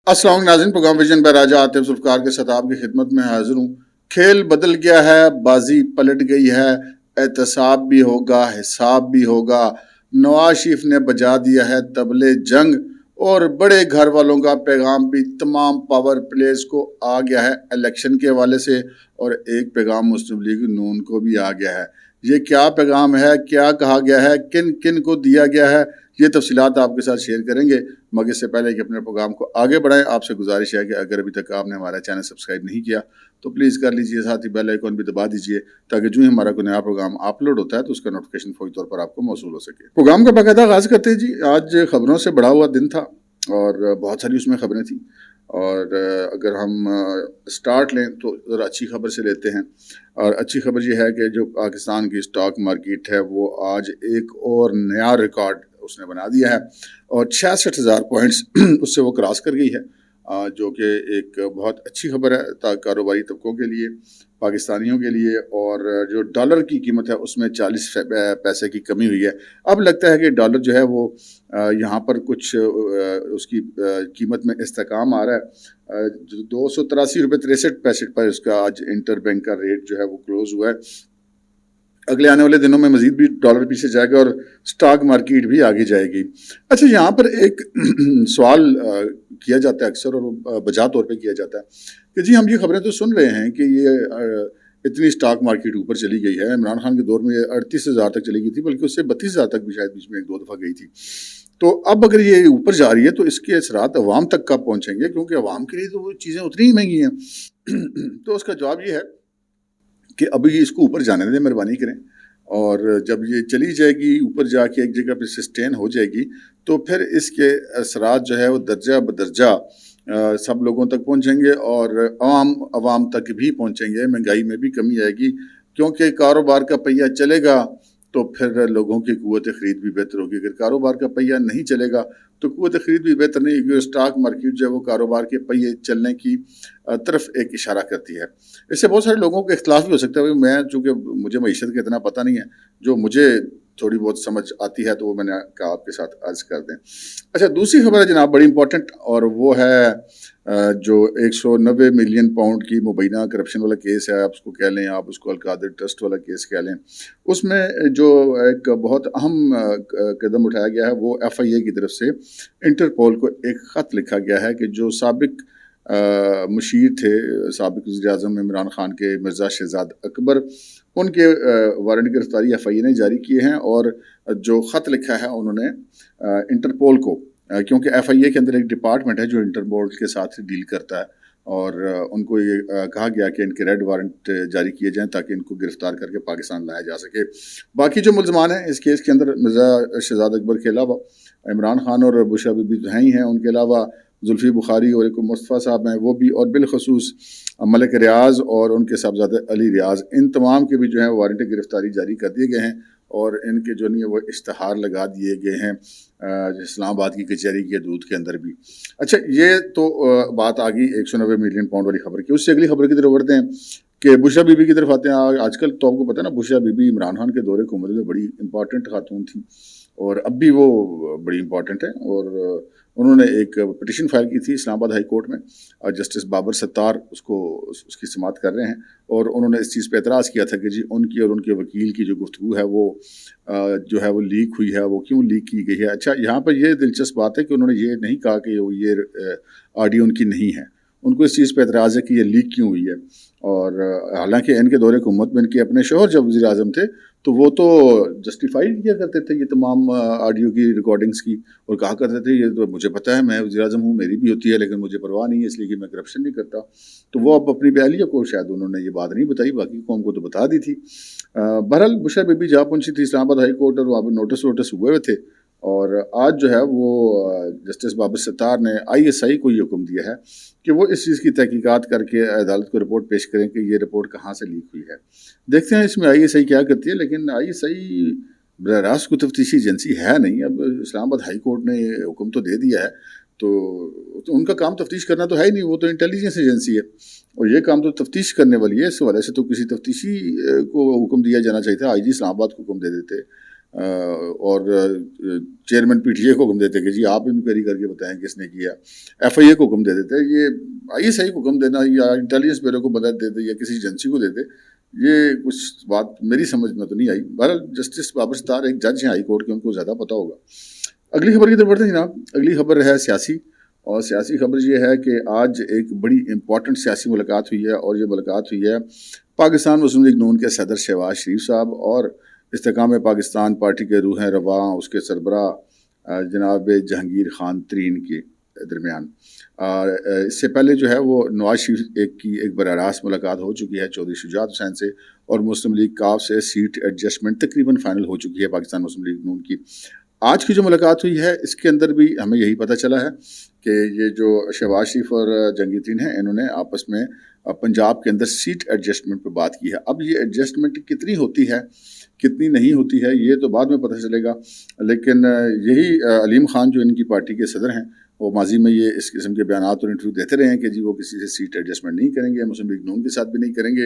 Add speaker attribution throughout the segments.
Speaker 1: السلام علیکم ناظرین، پروگرام ویژن پر راجہ آتف ذوالفقار کے ساتھ آپ کی خدمت میں حاضر ہوں۔ کھیل بدل گیا ہے، بازی پلٹ گئی ہے، احتساب بھی ہوگا، حساب بھی ہوگا۔ نواز شریف نے بجا دیا ہے طبلِ جنگ، اور بڑے گھر والوں کا پیغام بھی تمام پاور پلیئرز کو آ گیا ہے الیکشن کے حوالے سے، اور ایک پیغام مسلم لیگ نون کو بھی آ گیا ہے۔ یہ کیا پیغام ہے، کیا کہا گیا ہے، کن کن کو دیا گیا ہے، یہ تفصیلات آپ کے ساتھ شیئر کریں گے، مگر اس سے پہلے کہ اپنے پروگرام کو آگے بڑھائیں، آپ سے گزارش ہے کہ اگر ابھی تک آپ نے ہمارا چینل سبسکرائب نہیں کیا تو پلیز کر لیجئے، ساتھ ہی بیل آئیکن بھی دبا دیجئے تاکہ جو ہی ہمارا کوئی نیا پروگرام اپلوڈ ہوتا ہے تو اس کا نوٹیفیکیشن فوری طور پر آپ کو موصول ہو سکے۔ پروگرام کا باقاعدہ آغاز کرتے ہیں جی۔ آج خبروں سے بڑا ہوا دن تھا اور بہت ساری اس میں خبریں تھیں، اور اگر ہم سٹارٹ لیں تو ذرا اچھی خبر سے لیتے ہیں، اور اچھی خبر یہ ہے کہ جو پاکستان کی سٹاک مارکیٹ ہے وہ آج ایک اور نیا ریکارڈ اس نے بنا دیا ہے، اور 66,000 پوائنٹس اس سے وہ کراس کر گئی ہے، جو کہ ایک بہت اچھی خبر ہے کاروباری طبقوں کے لیے، پاکستانیوں کے لیے۔ اور جو ڈالر کی قیمت ہے اس میں 40 پیسے کی کمی ہوئی ہے۔ اب لگتا ہے کہ ڈالر جو ہے وہ یہاں پر کچھ اس کی قیمت میں استحکام آ رہا ہے۔ 283.63 پر اس کا آج انٹر بینک کا ریٹ جو ہے وہ کلوز ہوا ہے۔ اگلے آنے والے دنوں میں مزید بھی ڈالر پیچھے جائے گا اور سٹاک مارکیٹ بھی آگے جائے گی۔ اچھا، یہاں پر ایک سوال کیا جاتا ہے اکثر، اور بجا طور پہ کیا جاتا ہے کہ جی ہم یہ خبریں تو سن رہے ہیں کہ یہ اتنی سٹاک مارکیٹ اوپر چلی گئی ہے۔ عمران خان کے دور میں یہ 38,000 تک چلی گئی تھی، بلکہ اس سے 32,000 تک بھی شاید بیچ میں ایک دو دفعہ گئی تھی۔ تو اب اگر یہ اوپر جا رہی ہے تو اس کے اثرات عوام تک کب پہنچیں گے، کیونکہ عوام کے لیے تو وہ چیزیں اتنی ہی مہنگی ہیں۔ تو اس کا جواب یہ ہے کہ ابھی اس کو اوپر جانے دیں، مہربانی کریں، اور جب یہ چلی جائے گی اوپر جا کے ایک جگہ پہ سسٹین ہو جائے گی تو پھر اس کے اثرات جو ہے وہ درجہ بدرجہ سب لوگوں تک پہنچیں گے، اور عوام تک بھی پہنچیں گے۔ مہنگائی میں بھی کمی آئے گی، کیونکہ کاروبار کا پہیہ چلے گا تو پھر لوگوں کی قوت خرید بھی بہتر ہوگی۔ اگر کاروبار کا پہیہ نہیں چلے گا تو قوت خرید بھی بہتر نہیں ہوگی۔ اسٹاک مارکیٹ جو ہے وہ کاروبار کے پہیے چلنے کی طرف ایک اشارہ کرتی ہے۔ اس سے بہت سارے لوگوں کو اختلاف بھی ہو سکتا ہے۔ میں چونکہ مجھے معیشت کا اتنا پتہ نہیں ہے، جو مجھے تھوڑی بہت سمجھ آتی ہے تو وہ میں نے کہا آپ کے ساتھ عرض کر دیں۔ اچھا، دوسری خبر ہے جناب بڑی امپورٹنٹ، اور وہ ہے جو 190 ملین پاؤنڈ کی مبینہ کرپشن والا کیس ہے، آپ اس کو کہہ لیں، آپ اس کو القادر ٹرسٹ والا کیس کہہ لیں۔ اس میں جو ایک بہت اہم قدم اٹھایا گیا ہے وہ FIA کی طرف سے انٹرپول کو ایک خط لکھا گیا ہے کہ جو سابق مشیر تھے سابق وزیر اعظم عمران خان کے، مرزا شہزاد اکبر، ان کے وارنٹ گرفتاری FIA نے جاری کیے ہیں، اور جو خط لکھا ہے انہوں نے انٹرپول کو، کیونکہ FIA کے اندر ایک ڈپارٹمنٹ ہے جو انٹرپول کے ساتھ ڈیل کرتا ہے، اور ان کو یہ کہا گیا کہ ان کے ریڈ وارنٹ جاری کیے جائیں تاکہ ان کو گرفتار کر کے پاکستان لایا جا سکے۔ باقی جو ملزمان ہیں اس کیس کے اندر مرزا شہزاد اکبر کے علاوہ عمران خان اور بشرا بی بی تو ہیں ہی ہیں، ان کے علاوہ زلفی بخاری اور ایک مصطفیٰ صاحب ہیں وہ بھی، اور بالخصوص ملک ریاض اور ان کے صاحبزادے علی ریاض، ان تمام کے بھی جو ہیں وارنٹ گرفتاری جاری کر دیے گئے ہیں، اور ان کے جو نہیں وہ اشتہار لگا دیے گئے ہیں اسلام آباد کی کچہری کے حدود کے اندر بھی۔ اچھا، یہ تو بات آ گئی 190 ملین پاؤنڈ والی خبر کی۔ اس سے اگلی خبر کی طرف بڑھتے ہیں کہ بشرا بی بی کی طرف آتے ہیں۔ آج کل تو آپ کو پتہ ہے نا، بشرا بی بی عمران خان کے دور حکومت میں بڑی امپورٹنٹ خاتون تھیں، اور اب بھی وہ بڑی امپورٹنٹ ہیں، اور انہوں نے ایک پٹیشن فائل کی تھی اسلام آباد ہائی کورٹ میں، اور جسٹس بابر ستار اس کی سماعت کر رہے ہیں، اور انہوں نے اس چیز پہ اعتراض کیا تھا کہ جی ان کی اور ان کے وکیل کی جو گفتگو ہے وہ جو ہے وہ لیک ہوئی ہے، وہ کیوں لیک کی گئی ہے۔ اچھا، یہاں پر یہ دلچسپ بات ہے کہ انہوں نے یہ نہیں کہا کہ یہ آڈیو ان کی نہیں ہے، ان کو اس چیز پہ اعتراض ہے کہ یہ لیک کیوں ہوئی ہے، اور حالانکہ ان کے دور حکومت میں ان کے اپنے شوہر جب وزیر اعظم تھے تو وہ تو جسٹیفائی کیا کرتے تھے یہ تمام آڈیو کی ریکارڈنگز کی، اور کہا کرتے تھے یہ تو مجھے پتہ ہے، میں وزیر اعظم ہوں، میری بھی ہوتی ہے، لیکن مجھے پرواہ نہیں ہے اس لیے کہ میں کرپشن نہیں کرتا۔ تو وہ اب اپنی اہلیہ کو شاید انہوں نے یہ بات نہیں بتائی، باقی قوم کو تو بتا دی تھی۔ بہرحال بشرا بی بی جا پہنچی تھی اسلام آباد ہائی کورٹ، اور وہاں پہ نوٹس ہوئے ہوئے تھے، اور آج جو ہے وہ جسٹس بابر ستار نے ISI کو یہ حکم دیا ہے کہ وہ اس چیز کی تحقیقات کر کے عدالت کو رپورٹ پیش کریں کہ یہ رپورٹ کہاں سے لیک ہوئی ہے۔ دیکھتے ہیں اس میں ISI کیا کرتی ہے، لیکن ISI براہ راست کوئی تفتیشی ایجنسی ہے نہیں۔ اب اسلام آباد ہائی کورٹ نے حکم تو دے دیا ہے، تو ان کا کام تفتیش کرنا تو ہے ہی نہیں، وہ تو انٹیلیجنس ایجنسی ہے، اور یہ کام تو تفتیش کرنے والی ہے۔ اس حوالے سے تو کسی تفتیشی کو حکم دیا جانا چاہیے تھا، IG اسلام آباد کو حکم دے دیتے، اور چیئرمین پی ٹی اے کو حکم دیتے کہ جی آپ انکوائری کر کے بتائیں کس نے کیا، ایف آئی اے کو حکم دے دیتے. یہ آئی ایس آئی کو حکم دینا یا انٹیلیجنس بیورو کو مدد دیتے یا کسی ایجنسی کو دیتے، یہ کچھ بات میری سمجھ میں تو نہیں آئی. بہرحال جسٹس بابر ستار ایک جج ہیں ہائی کورٹ کے، ان کو زیادہ پتہ ہوگا. اگلی خبر کی طرف بڑھتے ہیں جناب. اگلی خبر ہے سیاسی، اور سیاسی خبر یہ ہے کہ آج ایک بڑی امپورٹنٹ سیاسی ملاقات ہوئی ہے، اور یہ ملاقات ہوئی ہے پاکستان مسلم لیگ نون کے صدر شہباز شریف صاحب اور استحکام پاکستان پارٹی کے روح رواں اس کے سربراہ جناب جہانگیر خان ترین کے درمیان. اس سے پہلے جو ہے وہ نواز شریف کی ایک براہ راست ملاقات ہو چکی ہے چودھری شجاعت حسین سے، اور مسلم لیگ کاف سے سیٹ ایڈجسٹمنٹ تقریباً فائنل ہو چکی ہے پاکستان مسلم لیگ نون کی. آج کی جو ملاقات ہوئی ہے اس کے اندر بھی ہمیں یہی پتہ چلا ہے کہ یہ جو شہباز شریف اور جہانگیر ترین ہیں، انہوں نے آپس میں پنجاب کے اندر سیٹ ایڈجسٹمنٹ پہ بات کی ہے. اب یہ ایڈجسٹمنٹ کتنی ہوتی ہے کتنی نہیں ہوتی ہے یہ تو بعد میں پتہ چلے گا، لیکن یہی علیم خان جو ان کی پارٹی کے صدر ہیں، وہ ماضی میں یہ اس قسم کے بیانات اور انٹرویو دیتے رہے ہیں کہ جی وہ کسی سے سیٹ ایڈجسٹمنٹ نہیں کریں گے، مسلم لیگ نون کے ساتھ بھی نہیں کریں گے.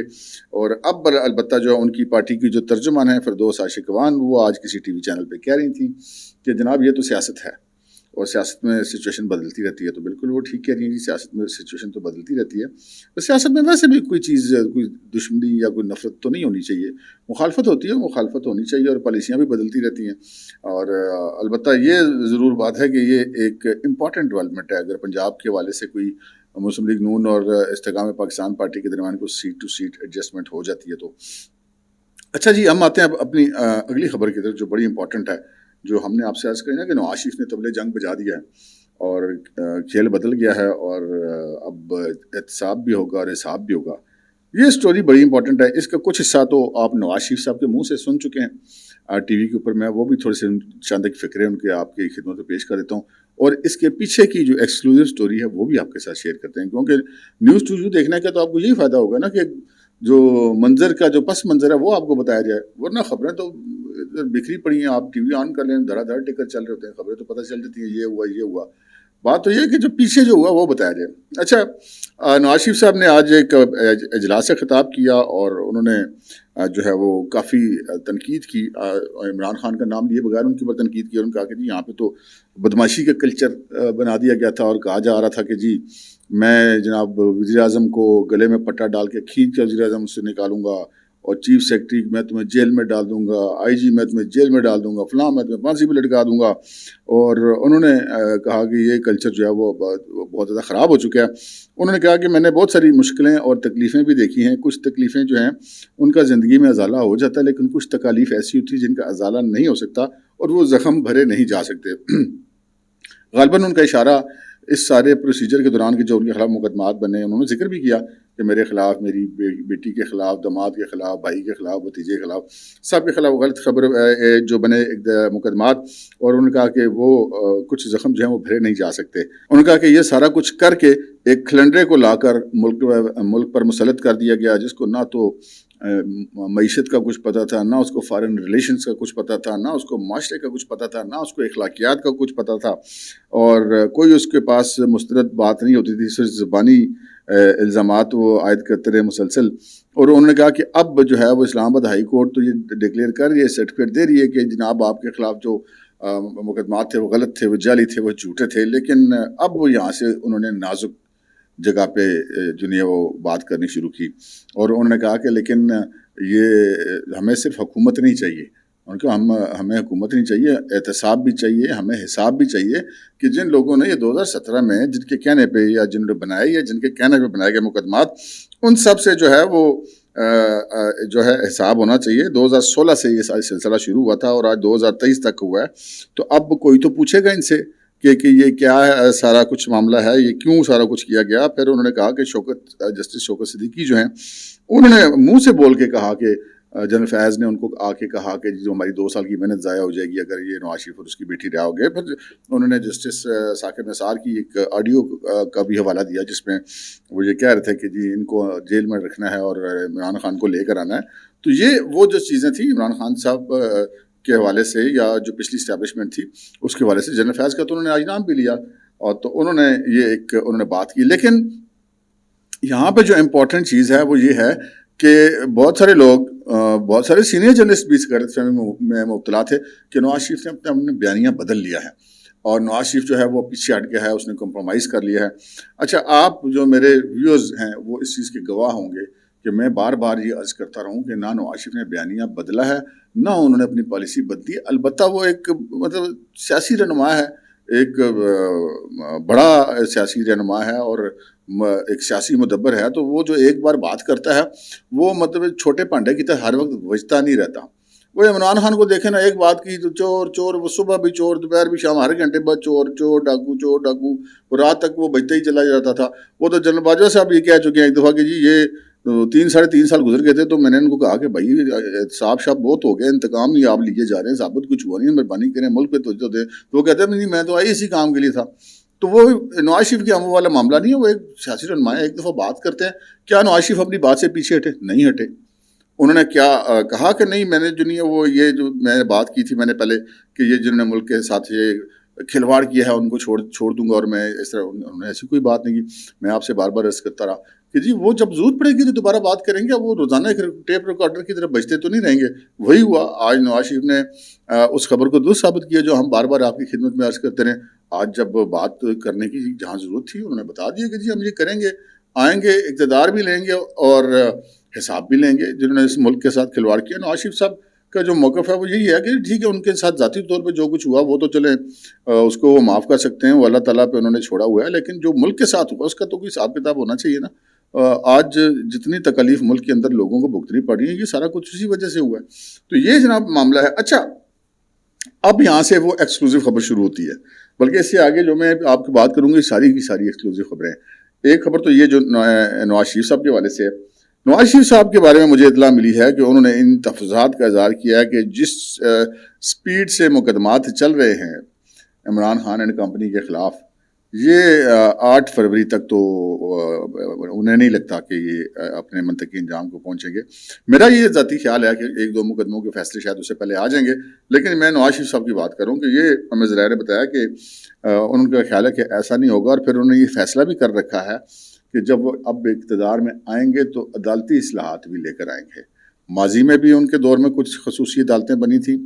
Speaker 1: اور اب البتہ جو ان کی پارٹی کی جو ترجمان ہیں فردوس عاشقوان، وہ آج کسی ٹی وی چینل پہ کہہ رہی تھیں کہ جناب یہ تو سیاست ہے اور سیاست میں سچویشن بدلتی رہتی ہے. تو بالکل وہ ٹھیک کہہ رہی ہیں جی، سیاست میں سچویشن تو بدلتی رہتی ہے. سیاست میں ویسے بھی کوئی چیز، کوئی دشمنی یا کوئی نفرت تو نہیں ہونی چاہیے، مخالفت ہوتی ہے، مخالفت ہونی چاہیے، اور پالیسیاں بھی بدلتی رہتی ہیں. اور البتہ یہ ضرور بات ہے کہ یہ ایک امپورٹنٹ ڈیولپمنٹ ہے اگر پنجاب کے حوالے سے کوئی مسلم لیگ نون اور استحکام پاکستان پارٹی کے درمیان کوئی سیٹ ٹو سیٹ ایڈجسٹمنٹ ہو جاتی ہے تو. اچھا جی، ہم آتے ہیں اب اپنی اگلی خبر کی طرف جو بڑی امپورٹنٹ ہے، جو ہم نے آپ سے عرض کریں نا کہ نواز شریف نے طبلِ جنگ بجا دیا ہے اور کھیل بدل گیا ہے، اور اب احتساب بھی ہوگا اور حساب بھی ہوگا. یہ سٹوری بڑی امپورٹنٹ ہے. اس کا کچھ حصہ تو آپ نواز شریف صاحب کے منہ سے سن چکے ہیں ٹی وی کے اوپر. میں وہ بھی تھوڑے سے چند ایک فکرے ان کے آپ کی خدمت میں پیش کر دیتا ہوں، اور اس کے پیچھے کی جو ایکسکلوزیو سٹوری ہے وہ بھی آپ کے ساتھ شیئر کرتے ہیں، کیونکہ نیوز ٹو دیکھنے کا تو آپ کو یہی فائدہ ہوگا نا کہ جو منظر کا جو پس منظر ہے وہ آپ کو بتایا جائے، ورنہ خبریں تو بکھری پڑی ہیں. آپ ٹی وی آن کر لیں، دھڑا دھڑ ٹکر چل رہے ہوتے ہیں، خبریں تو پتہ چل جاتی ہیں یہ ہوا یہ ہوا. بات تو یہ ہے کہ جو پیچھے جو ہوا وہ بتایا جائے. اچھا، نواز شریف صاحب نے آج ایک اجلاس سے خطاب کیا، اور انہوں نے جو ہے وہ کافی تنقید کی. عمران خان کا نام لیے بغیر ان کے اوپر تنقید کی، اور انہوں نے کہا کہ جی یہاں پہ تو بدماشی کا کلچر بنا دیا گیا تھا، اور کہا جا رہا تھا کہ جی میں جناب وزیر اعظم کو گلے میں پٹا ڈال کے کھینچ کے وزیر اعظم سے نکالوں گا، اور چیف سیکرٹری میں تمہیں جیل میں ڈال دوں گا، آئی جی میں تمہیں جیل میں ڈال دوں گا، فلاں میں تمہیں پھانسی پہ لٹکا دوں گا. اور انہوں نے کہا کہ یہ کلچر جو ہے وہ بہت زیادہ خراب ہو چکا ہے. انہوں نے کہا کہ میں نے بہت ساری مشکلیں اور تکلیفیں بھی دیکھی ہیں. کچھ تکلیفیں جو ہیں ان کا زندگی میں ازالہ ہو جاتا ہے، لیکن کچھ تکالیف ایسی ہوتی ہیں جن کا ازالہ نہیں ہو سکتا، اور وہ زخم بھرے نہیں جا سکتے. غالباً ان کا اشارہ اس سارے پروسیجر کے دوران کے جو ان کے خلاف مقدمات بنے، انہوں نے ذکر بھی کیا کہ میرے خلاف، میری بیٹی کے خلاف، داماد کے خلاف، بھائی کے خلاف، بھتیجے کے خلاف، سب کے خلاف غلط خبر جو بنے مقدمات. اور انہوں نے کہا کہ وہ کچھ زخم جو ہیں وہ بھرے نہیں جا سکتے. انہوں نے کہا کہ یہ سارا کچھ کر کے ایک کھلنڈرے کو لا کر ملک پر مسلط کر دیا گیا، جس کو نہ تو معیشت کا کچھ پتہ تھا، نہ اس کو فارن ریلیشنز کا کچھ پتہ تھا، نہ اس کو معاشرے کا کچھ پتہ تھا، نہ اس کو اخلاقیات کا کچھ پتہ تھا، اور کوئی اس کے پاس مستند بات نہیں ہوتی تھی، صرف زبانی الزامات وہ عائد کرتے رہے مسلسل. اور انہوں نے کہا کہ اب جو ہے وہ اسلام آباد ہائی کورٹ تو یہ ڈکلیئر کر رہی ہے، سرٹیفکیٹ دے رہی ہے کہ جناب آپ کے خلاف جو مقدمات تھے وہ غلط تھے، وہ جعلی تھے، وہ جھوٹے تھے. لیکن اب وہ یہاں سے انہوں نے نازک جگہ پہ جو ہے وہ بات کرنی شروع کی، اور انہوں نے کہا کہ لیکن یہ ہمیں صرف حکومت نہیں چاہیے، ان کو ہمیں حکومت نہیں چاہیے، احتساب بھی چاہیے، ہمیں حساب بھی چاہیے کہ جن لوگوں نے یہ 2017 میں جن کے کہنے پہ یا جن نے بنائے یا جن کے کہنے پہ بنائے گئے مقدمات، ان سب سے جو ہے وہ جو ہے حساب ہونا چاہیے. 2016 سے یہ سلسلہ شروع ہوا تھا اور آج 2023 تک ہوا ہے. تو اب کوئی تو پوچھے گا ان سے کہ یہ کیا ہے سارا کچھ معاملہ ہے، یہ کیوں سارا کچھ کیا گیا. پھر انہوں نے کہا کہ جسٹس شوکت صدیقی جو ہیں انہوں نے منہ سے بول کے کہا کہ جنرل فیاض نے ان کو آ کے کہا کہ جو ہماری 2 سال کی محنت ضائع ہو جائے گی اگر یہ نواز شریف اور اس کی بیٹی رہا ہو گئے. پھر انہوں نے جسٹس ثاقب نثار کی ایک آڈیو کا بھی حوالہ دیا جس میں وہ یہ کہہ رہے تھے کہ جی ان کو جیل میں رکھنا ہے اور عمران خان کو لے کر آنا ہے. تو یہ وہ جو چیزیں تھیں عمران خان صاحب کے حوالے سے یا جو پچھلی اسٹیبلشمنٹ تھی اس کے حوالے سے. جنرل فیاض کا تو انہوں نے آج نام بھی لیا، اور تو انہوں نے یہ انہوں نے بات کی. لیکن یہاں پہ جو امپورٹنٹ چیز ہے وہ یہ ہے کہ بہت سارے لوگ بہت سارے سینئر جرنلسٹ بھی اس غلط فہمی میں مبتلا تھے کہ نواز شریف نے اپنے بیانیہ بدل لیا ہے اور نواز شریف جو ہے وہ پیچھے ہٹ گیا ہے، اس نے کمپرومائز کر لیا ہے۔ اچھا، آپ جو میرے ویورز ہیں وہ اس چیز کے گواہ ہوں گے کہ میں بار بار یہ عرض کرتا رہوں کہ نہ نواز شریف نے بیانیہ بدلا ہے، نہ انہوں نے اپنی پالیسی بدلی ہے۔ البتہ وہ ایک مطلب سیاسی رہنما ہے، ایک بڑا سیاسی رہنما ہے اور ایک سیاسی مدبر ہے، تو وہ جو ایک بار بات کرتا ہے وہ مطلب چھوٹے پانڈے کی طرح ہر وقت وجتا نہیں رہتا۔ وہ عمران خان کو دیکھیں نا، ایک بات کی تو چور چور، وہ صبح بھی چور، دوپہر بھی شام، ہر گھنٹے بعد چور چور ڈاکو، اور رات تک وہ بجتا ہی چلا جاتا تھا۔ وہ تو جنرل باجوہ صاحب یہ کہہ چکے ہیں ایک دفعہ کہ جی یہ 3 سال گزر گئے تھے، تو میں نے ان کو کہا کہ بھائی احتساب شاپ بہت ہو گئے، انتقام ہی آپ لیے جا رہے ہیں، ثابت کچھ ہوا نہیں، مہربانی کریں ملک پہ توجہ دیں۔ تو وہ کہتے ہیں نہیں میں تو آئی اسی کام کے لیے تھا۔ تو وہ نواز شریف کے والا معاملہ نہیں ہے، وہ ایک سیاسی رہنما ہے، ایک دفعہ بات کرتے ہیں۔ کیا نواز شریف اپنی بات سے پیچھے ہٹے؟ نہیں ہٹے۔ انہوں نے کیا کہا کہ نہیں میں نے جو نہیں ہے وہ یہ جو میں نے بات کی تھی میں نے پہلے کہ یہ جنہوں نے ملک کے ساتھ یہ کھلواڑ کیا ہے ان کو چھوڑ دوں گا، اور میں اس طرح، انہوں نے ایسی کوئی بات نہیں کی۔ میں آپ سے بار بار عرض کرتا رہا کہ جی وہ جب ضرورت پڑے گی تو دوبارہ بات کریں گے، وہ روزانہ ایک ٹیپ ریکارڈر کی طرف بجتے تو نہیں رہیں گے۔ وہی ہوا، آج نواز شریف نے اس خبر کو درست ثابت کیا جو ہم بار بار آپ کی خدمت میں عرض کرتے رہے۔ آج جب بات کرنے کی جہاں ضرورت تھی انہوں نے بتا دیا کہ جی ہم یہ کریں گے، آئیں گے، اقتدار بھی لیں گے اور حساب بھی لیں گے جنہوں نے اس ملک کے ساتھ کھلواڑ کیا۔ نواز شریف صاحب کا جو موقف ہے وہ یہی ہے کہ ٹھیک ہے ان کے ساتھ ذاتی طور پہ جو کچھ ہوا وہ تو چلیں اس کو وہ معاف کر سکتے ہیں، وہ اللہ تعالیٰ پہ انہوں نے چھوڑا ہوا ہے، لیکن جو ملک کے ساتھ ہوا اس کا تو کوئی حساب کتاب ہونا چاہیے نا۔ آج جتنی تکالیف ملک کے اندر لوگوں کو بھگتنی پڑ رہی ہیں یہ سارا کچھ اسی وجہ سے ہوا ہے۔ تو یہ جناب معاملہ ہے۔ اچھا، اب یہاں سے وہ ایکسکلوزیو خبر شروع ہوتی ہے، بلکہ اس سے آگے جو میں آپ کی بات کروں گی ساری کی ساری ایکسکلوزیو خبریں ہیں۔ ایک خبر تو یہ جو نواز شریف صاحب کے حوالے سے ہے۔ نواز شریف صاحب کے بارے میں مجھے اطلاع ملی ہے کہ انہوں نے ان تفصیلات کا اظہار کیا ہے کہ جس سپیڈ سے مقدمات چل رہے ہیں عمران خان اینڈ کمپنی کے خلاف، یہ 8 فروری تک تو انہیں نہیں لگتا کہ یہ اپنے منطقی انجام کو پہنچیں گے۔ میرا یہ ذاتی خیال ہے کہ 1-2 مقدموں کے فیصلے شاید اس سے پہلے آ جائیں گے، لیکن میں نواز شریف صاحب کی بات کروں کہ یہ ہمیں ذرائع نے بتایا کہ ان کا خیال ہے کہ ایسا نہیں ہوگا، اور پھر انہوں نے یہ فیصلہ بھی کر رکھا ہے کہ جب وہ اب اقتدار میں آئیں گے تو عدالتی اصلاحات بھی لے کر آئیں گے۔ ماضی میں بھی ان کے دور میں کچھ خصوصی عدالتیں بنی تھیں،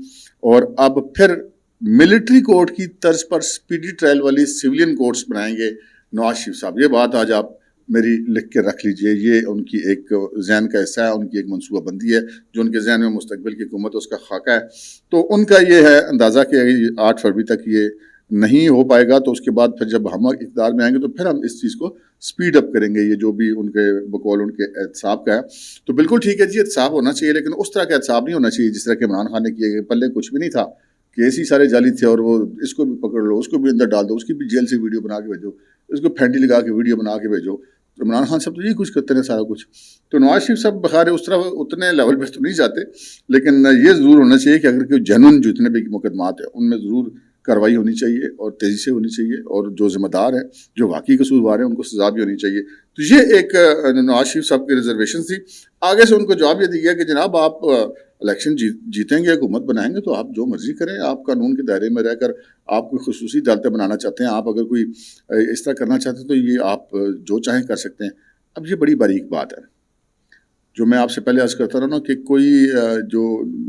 Speaker 1: اور اب پھر ملٹری کورٹ کی طرز پر سپیڈی ٹرائل والی سویلین کورٹس بنائیں گے نواز شریف صاحب۔ یہ بات آج آپ میری لکھ کے رکھ لیجئے، یہ ان کی ایک ذہن کا حصہ ہے، ان کی ایک منصوبہ بندی ہے جو ان کے ذہن میں مستقبل کی حکومت اس کا خاکہ ہے۔ تو ان کا یہ ہے اندازہ کہ 8 فروری تک یہ نہیں ہو پائے گا، تو اس کے بعد پھر جب ہم اقتدار میں آئیں گے تو پھر ہم اس چیز کو سپیڈ اپ کریں گے، یہ جو بھی ان کے بقول ان کے احتساب کا ہے۔ تو بالکل ٹھیک ہے جی، احتساب ہونا چاہیے، لیکن اس طرح کا احتساب نہیں ہونا چاہیے جس طرح کہ عمران خان نے کیے گئے۔ پلے کچھ بھی نہیں تھا، کیس ہی سارے جعلی تھے، اور وہ اس کو بھی پکڑ لو، اس کو بھی اندر ڈال دو، اس کی بھی جیل سے ویڈیو بنا کے بھیجو، اس کو پھینٹی لگا کے ویڈیو بنا کے بھیجو۔ تو عمران خان صاحب تو یہی کچھ کرتے ہیں سارا کچھ۔ تو نواز شریف صاحب بخار اس طرح اتنے لیول پہ تو نہیں جاتے، لیکن یہ ضرور ہونا چاہیے کہ اگر کوئی جنون جتنے بھی مقدمات ہیں ان میں ضرور کارروائی ہونی چاہیے اور تیزی سے ہونی چاہیے، اور جو ذمہ دار ہیں، جو واقعی قصوروار ہیں، ان کو سزا بھی ہونی چاہیے۔ تو یہ ایک نواز شریف صاحب کی ریزرویشن تھی۔ آگے سے ان کو جواب یہ دیا کہ جناب آپ الیکشن جیتیں گے، حکومت بنائیں گے، تو آپ جو مرضی کریں، آپ قانون کے دائرے میں رہ کر آپ کوئی خصوصی عدالتیں بنانا چاہتے ہیں، آپ اگر کوئی اس طرح کرنا چاہتے ہیں تو یہ آپ جو چاہیں کر سکتے ہیں۔ اب یہ بڑی باریک بات ہے جو میں آپ سے پہلے عرض کرتا رہا نا کہ کوئی جو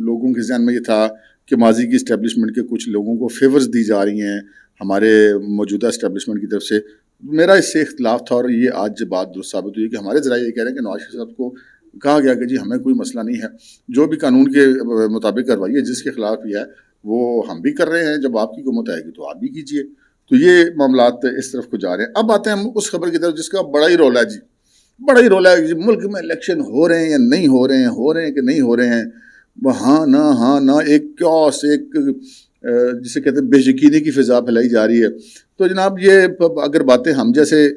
Speaker 1: لوگوں کے ذہن میں یہ تھا کہ ماضی کی اسٹیبلشمنٹ کے کچھ لوگوں کو فیورز دی جا رہی ہیں ہمارے موجودہ اسٹیبلشمنٹ کی طرف سے، میرا اس سے اختلاف تھا، اور یہ آج بات درست ثابت ہوئی کہ ہمارے ذرائع یہ کہہ رہے ہیں کہ نواز شریف صاحب کو کہا گیا کہ جی ہمیں کوئی مسئلہ نہیں ہے، جو بھی قانون کے مطابق کروائیے، جس کے خلاف بھی ہے وہ ہم بھی کر رہے ہیں، جب آپ کی حکومت آئے گی تو آپ بھی کیجیے۔ تو یہ معاملات اس طرف کو جا رہے ہیں۔ اب آتے ہیں ہم اس خبر کی طرف جس کا بڑا ہی رول ہے جی، بڑا ہی رول ہے جی، ملک میں الیکشن ہو رہے ہیں یا نہیں ہو رہے ہیں، ہو رہے ہیں کہ نہیں ہو رہے ہیں، ہاں نہ ایک کیوس، ایک جسے کہتے ہیں بے یقینی کی فضا پھیلائی جا رہی ہے۔ تو جناب یہ اگر باتیں ہم جیسے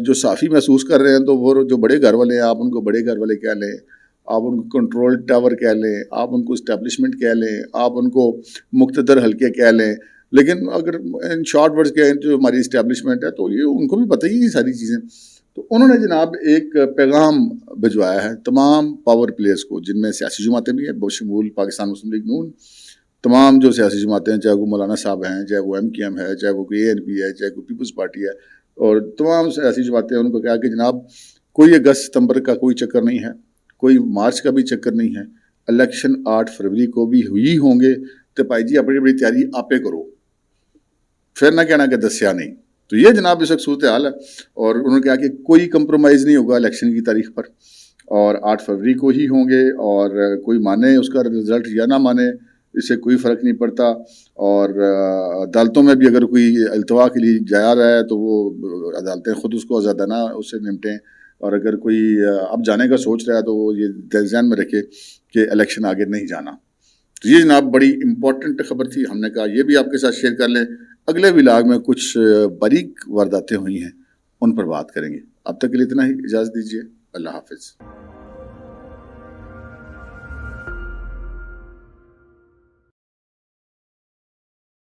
Speaker 1: جو صحافی محسوس کر رہے ہیں تو وہ جو بڑے گھر والے ہیں، آپ ان کو بڑے گھر والے کہہ لیں، آپ ان کو کنٹرول ٹاور کہہ لیں، آپ ان کو اسٹیبلشمنٹ کہہ لیں، آپ ان کو مقتدر حلقے کہہ لیں، لیکن اگر ان شارٹ ورڈز کہیں جو ہماری اسٹیبلشمنٹ ہے تو یہ ان کو بھی پتہ ہی ہے ساری چیزیں۔ تو انہوں نے جناب ایک پیغام بھجوایا ہے تمام پاور پلیئرز کو، جن میں سیاسی جماعتیں بھی ہیں بشمول پاکستان مسلم لیگ نون، تمام جو سیاسی جماعتیں ہیں، چاہے وہ مولانا صاحب ہیں، چاہے وہ MKM ہے، چاہے وہ کوئی ANP ہے، چاہے کوئی پیپلز پارٹی ہے، اور تمام سیاسی جماعتیں ان کو کہا کہ جناب کوئی اگست ستمبر کا کوئی چکر نہیں ہے، کوئی مارچ کا بھی چکر نہیں ہے. الیکشن 8 فروری کو بھی ہوئی ہوں گے تو بھائی جی اپنی بڑی تیاری آپے کرو, پھر نہ کہنا کہ دسیا نہیں. تو یہ جناب اس وقت صورت حال ہے, اور انہوں نے کہا کہ کوئی کمپرومائز نہیں ہوگا الیکشن کی تاریخ پر, اور 8 فروری کو ہی ہوں گے, اور کوئی مانے اس کا رزلٹ یا نہ مانے اس سے کوئی فرق نہیں پڑتا. اور عدالتوں میں بھی اگر کوئی التوا کے لیے جا رہا ہے تو وہ عدالتیں خود اس کو آزادانہ اس سے نمٹیں, اور اگر کوئی اب جانے کا سوچ رہا ہے تو وہ یہ ذہن میں رکھے کہ الیکشن آگے نہیں جانا. تو یہ جناب بڑی امپورٹنٹ خبر تھی, ہم نے کہا یہ بھی آپ کے ساتھ شیئر کر لیں. اگلے ولاگ میں کچھ باریک وارداتیں ہوئی ہیں ان پر بات کریں گے. اب تک کے لیے اتنا ہی, اجازت دیجیے, اللہ حافظ.